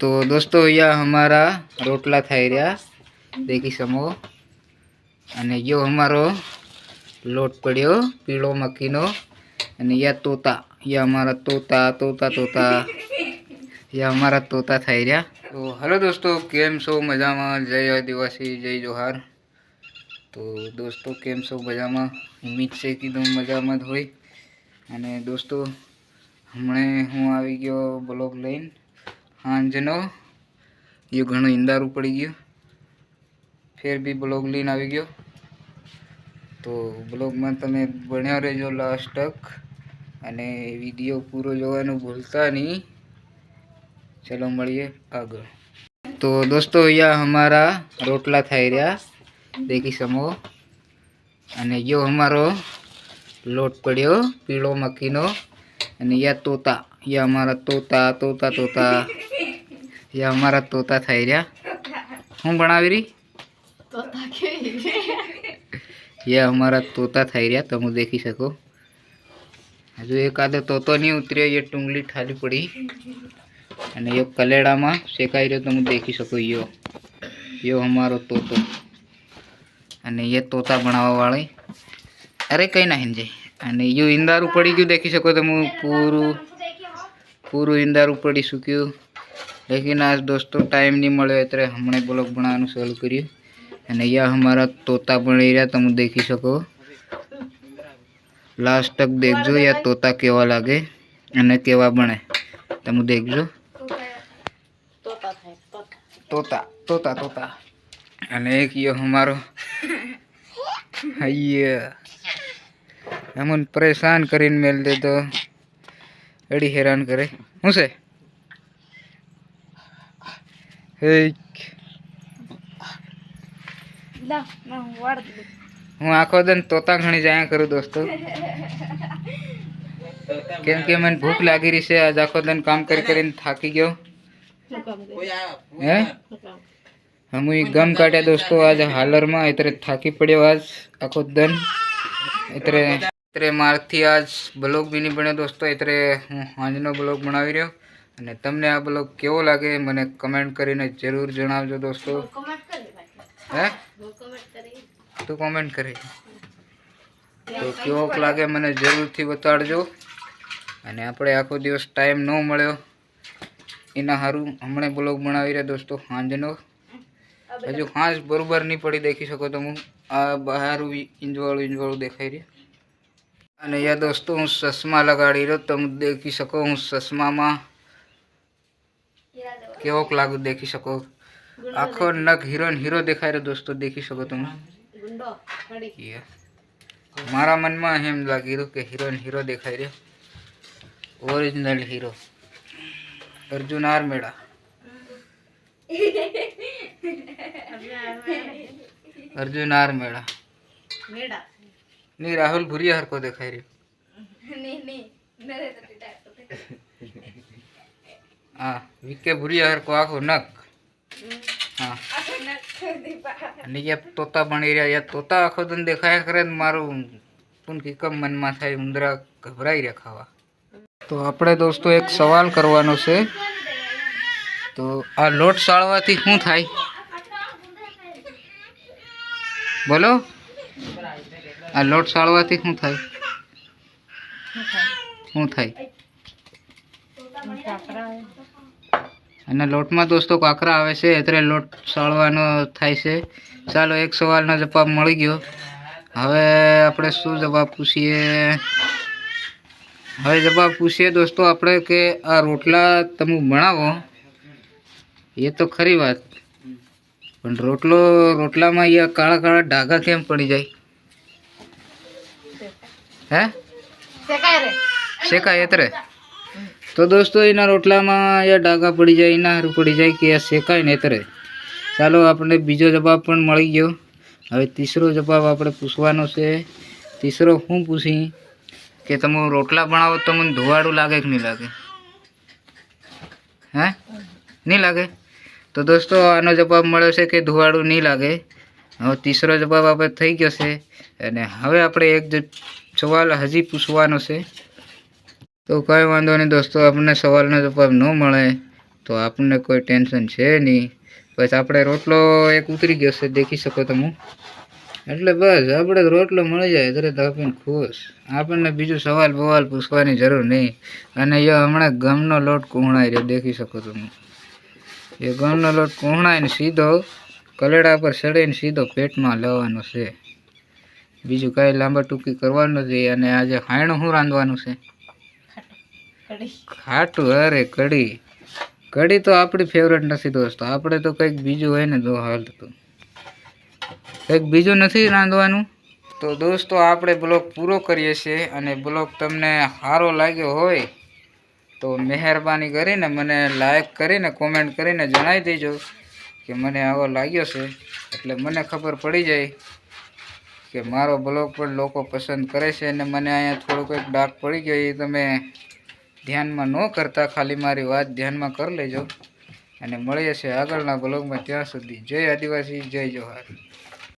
तो दोस्तों यह हमारा रोटला थाई रहा देखी समो अने यो हमारो लोट पड़ो पीळो मक्कीनो अने या तोता या हमारा तोता तोता तोता या हमारा तोता थाई रहा। तो हेलो दोस्तों केम सो मजा में जय आदिवासी जय जोहार। तो दोस्तों केम सो मजा में उम्मीद से कि तुम मजा में होई। अने दोस्तों हमणे हूँ आई गयो ब्लॉग लईन हांजनो यो घणो इंदारू पड़ी गयो फिर भी ब्लॉग लईन आई गयो। तो ब्लॉग में तमे बन्या रहेजो लास्ट तक अने विडियो पूरो जोवानुं भूलता नहीं। चलो मळीए आगळ। तो दोस्तों यह हमारा रोटला थाई रहा देखी समो अने यो हमारो लोट पड़ो पीळो मक्कीनो अने या तोता या हमारा तोता तोता तोता या हमारा तोता थाई रहा। हूँ बनावी रही तोता यह हमारा तोता थाई रहा तमे देखी सको। हजू एक आधो तोतो नहीं उतरियो ये टूंगली ठाली पड़ी अने यो कलेड़ा में शेकाई रह्यो तमे देखी सको। यो हमारो तोतो अने ये तोता बनावा वाली अरे कई ना हिंजे अने यो इंदारू पड़ी गયું देखी सको तमे पूरू पूरू इंदारू पड़ी सूक्યું। लेकिन आज दोस्तों टाइम नहीं मळ्यो એટલે हमणे ब्लॉग बनावવાનું चालू कर्યું अने या हमारा तोता बनी रहा तमे देखी सको। लास्ट तक देखजो या तोता केवा लागे अने केवा बने तमे देखजो। तोता तोता तोता अने एक यो हमारो ये हमन परेशान करीने मेल दे तो अड़ी हैरान करे हूँ से हूँ आखो दिन तोता घणी जाया करूँ दोस्तों केम के मन भूख लागी रही से। आज आखो दिन काम कर थाकी गयो है हम गम काट्या दोस्तों आज हालर में इतरे थाकी पड़ो आज आखो दिन इतरे मारथी आज ब्लॉग भी नहीं बने दोस्तों। इतरे हूँ हांजनो ब्लॉग बनावी रह्यो अने तमने आ ब्लॉग केवो लागे मने कमेंट करीने जरूर जणावजो दोस्तों। है तू कमेंट करे तो केवो लागे मने जरूर थी बताड़जो। अने आपणे आखो दिवस टाइम न मळ्यो एना हारू हमणे ब्लॉग बनावी रह्या दोस्तों हांजनो। हजू हांज बरोबर नहीं पड़ी देखी सको तमे आ बहार इंजवाळू देखाई रह्यो। अने या दोस्तों हूँ चश्मा लगाड़ी रह्यो तमे देखी सको। हूँ चश्मा में केवोक लागू देखी सको। आखो नग हीरो देखाई रह्यो दोस्तों देखी सको तमे। मारा मन में एम लागी रह्यो के हीरो देखाई रह्यो original hero Arjun R Meda Arjun R Meda नहीं राहुल भुरिया हर को देखाई रही हाँ विके भुरिया हर को आखो नक हाँ ये तोता बनी रहा या तोता आखो दिन देखाया करे मारू पुन की कम मन में थाय उंदरा घबराई रहा खावा। तो आपणे दोस्तों एक सवाल करवानो छे। तो आ लोट साळवाथी शुं थाय बोलो आ लोट साळवाथी शुं थाय शुं थाय अने लोट में दोस्तों काकरा आवे छे एतरे लोट साळवानो थाय छे। चालो एक सवालनो जवाब मळी गयो। हवे आपणे शुं जवाब पूछीए हवे जवाब पूछीए दोस्तों आपणे के आ रोटला तमे बनावो ये तो खरी बात पण रोटला में ये काला काला डागा केम पड़ी जाए है सेकाय एतरे। तो दोस्तों इना रोटला में या डागा पड़ी जाए इना हारू पड़ी जाए कि सेकाय ने एतरे। चालो आपने बीजो जवाब पण मळी गयो। हवे तीसरो जवाब आपणे पूछवानो छे। तीसरो हूँ पूछी के तमे रोटला बनावो तो मने धुवाड़ू लागे कि नहीं लागे हैं नहीं लागे। तो दोस्तों आनो जवाब मळ्यो छे के धुवाड़ू नहीं लागे। हवे तीसरो जवाब आपणे थई गयो छे अने हवे आपणे एक सवाल हजी पूछवानो छे। तो कई वांधो नहीं दोस्तों अपने सवालनो जवाब न मळे તો આપણને કોઈ ટેન્શન છે નહીં. બસ આપણે રોટલો એક ઉતરી ગયો છે, દેખી શકો તમે. એટલે બસ આપણે રોટલો મળી જાય તરત આપીને ખુશ. આપણને બીજું સવાલ બવાલ પૂછવાની જરૂર નહીં. અને એ હમણાં ઘઉંનો લોટ કૂણાઈ રહ્યો, દેખી શકો તમે. એ ઘઉંનો લોટ કૂણાઈને સીધો કલેડા પર ચડીને સીધો પેટમાં લેવાનો છે. બીજું કાંઈ લાંબા ટૂંકી કરવાનું નથી. અને આજે ખાયણું શું રાંધવાનું છે? ખાટું. અરે કઢી. કઢી તો આપણી ફેવરેટ નથી દોસ્તો. આપણે તો કંઈક બીજું હોય ને તો હાલતું. કંઈક બીજું નથી રાંધવાનું. તો દોસ્તો આપણે બ્લોગ પૂરો કરીએ છીએ. અને બ્લોગ તમને સારો લાગ્યો હોય તો મહેરબાની કરીને મને લાઈક કરીને કોમેન્ટ કરીને જણાવી દેજો કે મને આવો લાગ્યો છે. એટલે મને ખબર પડી જાય કે મારો બ્લોગ પણ લોકો પસંદ કરે છે. અને મને અહીંયા થોડું કંઈક ડાઘ પડી ગયો એ તમે ધ્યાનમાં ન કરતા, ખાલી મારી વાત ધ્યાનમાં કરી લેજો. અને મળીએ છીએ આગળના બ્લોગમાં. ત્યાં સુધી જય આદિવાસી, જય જોહાર.